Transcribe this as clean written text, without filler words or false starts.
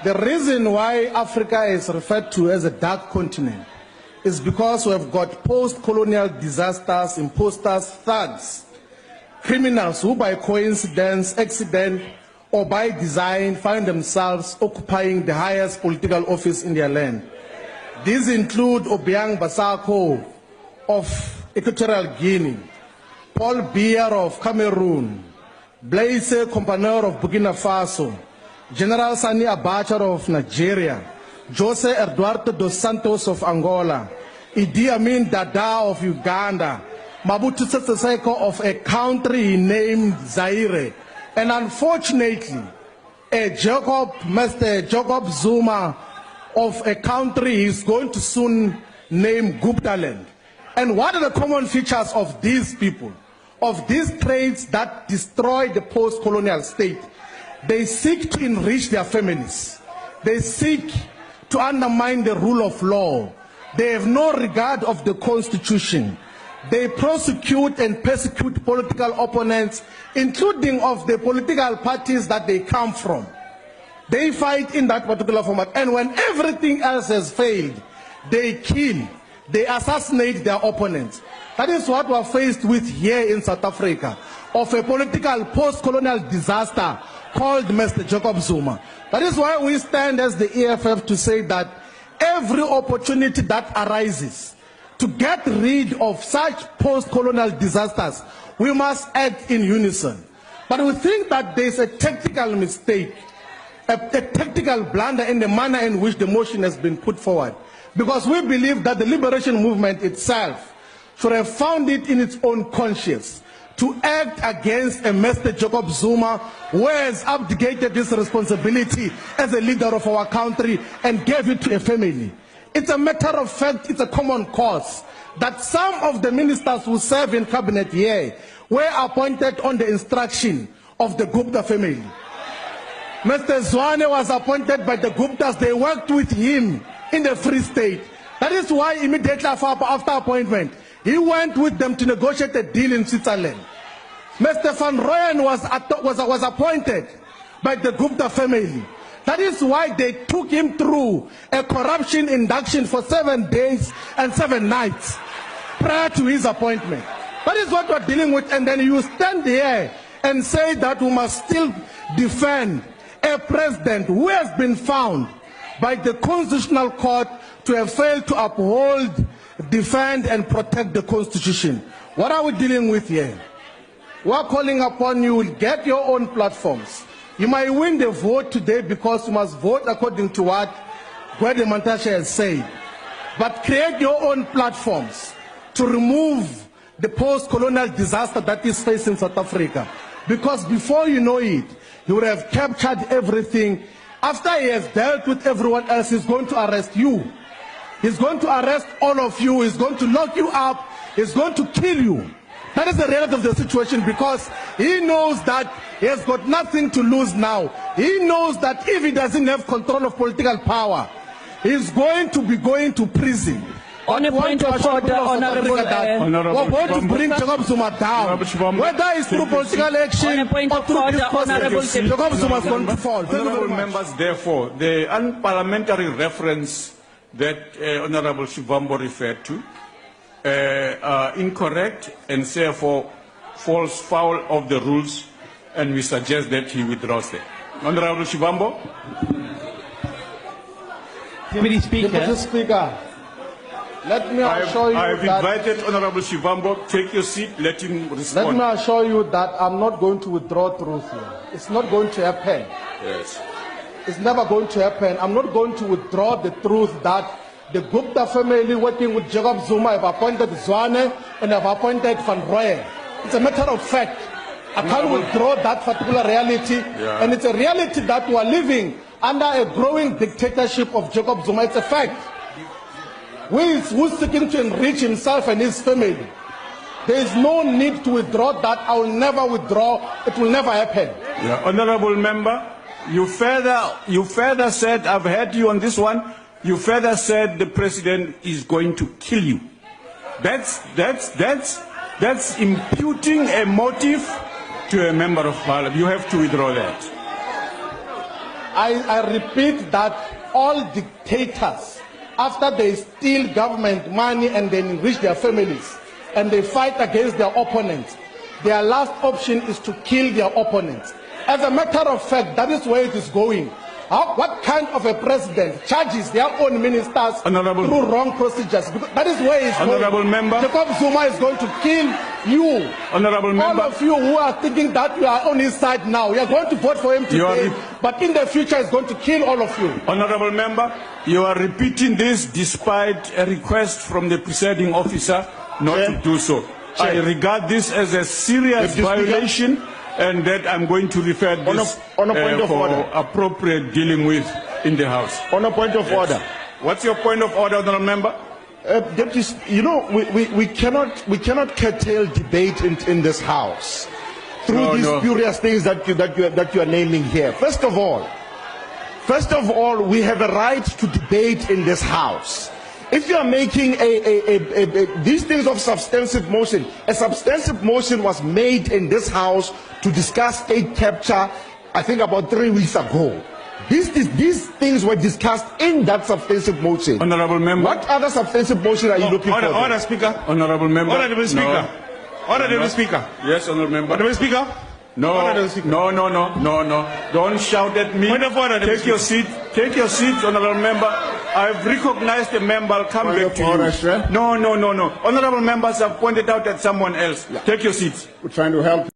The reason why Africa is referred to as a dark continent is because we have got post-colonial disasters, imposters, thugs, criminals who by coincidence, accident, or by design find themselves occupying the highest political office in their land. These include Obiang Basako of Equatorial Guinea, Paul Biya of Cameroon, Blaise Compaoré of Burkina Faso, General Sani Abacha of Nigeria, Jose Eduardo dos Santos of Angola, Idi Amin Dada of Uganda, Mobutu Sese Seko of a country named Zaire, and unfortunately, Mr. Jacob Zuma of a country is going to soon name Guptaland. And what are the common features of these people, of these traits that destroy the post-colonial state? They seek to enrich their families. They seek to undermine the rule of law. They have no regard of the Constitution. They prosecute and persecute political opponents, including of the political parties that they come from. They fight in that particular format. And when everything else has failed, they kill, they assassinate their opponents. That is what we are faced with here in South Africa, of a political post-colonial disaster called Mr. Jacob Zuma. That is why we stand as the EFF to say that every opportunity that arises to get rid of such post-colonial disasters, we must act in unison. But we think that there is a tactical mistake, a tactical blunder in the manner in which the motion has been put forward. Because we believe that the liberation movement itself should have found it in its own conscience to act against a Mr. Jacob Zuma who has abdicated his responsibility as a leader of our country and gave it to a family. It's a matter of fact, it's a common cause that some of the ministers who serve in cabinet here were appointed on the instruction of the Gupta family. Mr. Zwane was appointed by the Guptas. They worked with him in the Free State. That is why immediately after appointment, he went with them to negotiate a deal in Switzerland. Mr. Van Rooyen was appointed by the Gupta family. That is why they took him through a corruption induction for 7 days and 7 nights prior to his appointment. That is what we're dealing with, and then you stand here and say that we must still defend a president who has been found by the Constitutional Court to have failed to uphold, defend, and protect the Constitution. What are we dealing with here? We are calling upon you, get your own platforms. You might win the vote today because you must vote according to what Gwede Mantashe has said. But create your own platforms to remove the post-colonial disaster that is facing South Africa. Because before you know it, he would have captured everything. After he has dealt with everyone else, he's going to arrest you. He's going to arrest all of you. He's going to lock you up. He's going to kill you. That is the reality of the situation, because he knows that he has got nothing to lose now. He knows that if he doesn't have control of political power, he's going to be going to prison. On a point of order, Honorable, we're going to bring Jacob Zuma down. Whether it's through political action or through this process, Jacob Zuma is going to fall. Honorable members, therefore, the unparliamentary reference that Honorable Shivambo referred to are incorrect and therefore falls foul of the rules, and we suggest that he withdraws them. Honorable Shivambo. Deputy Speaker, let me assure you I have invited Honorable Shivambo. Take your seat. Let him respond. Let me assure you that I'm not going to withdraw truth here. It's not going to happen. Yes. It's never going to happen. I'm not going to withdraw the truth that the Gupta family working with Jacob Zuma have appointed Zwane and have appointed Van Rooyen. It's a matter of fact. I can't withdraw that particular reality. Yeah. And it's a reality that we are living under a growing dictatorship of Jacob Zuma. It's a fact. Who's seeking to enrich himself and his family. There is no need to withdraw that. I will never withdraw. It will never happen. Yeah. Honorable member, you further said, I've heard you on this one, you further said the president is going to kill you. That's imputing a motive to a member of parliament. You have to withdraw that. I repeat that all dictators, after they steal government money and then enrich their families, and they fight against their opponents, their last option is to kill their opponents. As a matter of fact, that is where it is going. What kind of a president charges their own ministers Honorable, through wrong procedures? Because that is where it's Honorable going. Member. Jacob Zuma is going to kill you. Honorable Member. All of you who are thinking that you are on his side now, you are going to vote for him today, but in the future he's going to kill all of you. Honorable Member, you are repeating this despite a request from the presiding officer not to do so. I regard this as a serious violation, and that I'm going to refer this on a point of for order. appropriate dealing with in the House. On a point of order. What's your point of order, Honorable Member? Deputy, you know, we cannot curtail debate in this House through these spurious things that you are naming here. First of all, we have a right to debate in this House. If you are making these things of substantive motion, a substantive motion was made in this House to discuss state capture, I think about 3 weeks ago. These things were discussed in that substantive motion. Honorable Member. What other substantive motion are you looking for? Order, Speaker. Honorable Member. Honorable Speaker. Honorable Speaker. Yes, Honorable Member. Honorable Speaker. No, don't shout at me. Point of order, Take your seat. Take your seat, Honorable Member. I've recognized the member. I'll come back to you. No. Honorable members have pointed out at someone else. Take your seat. We're trying to help you.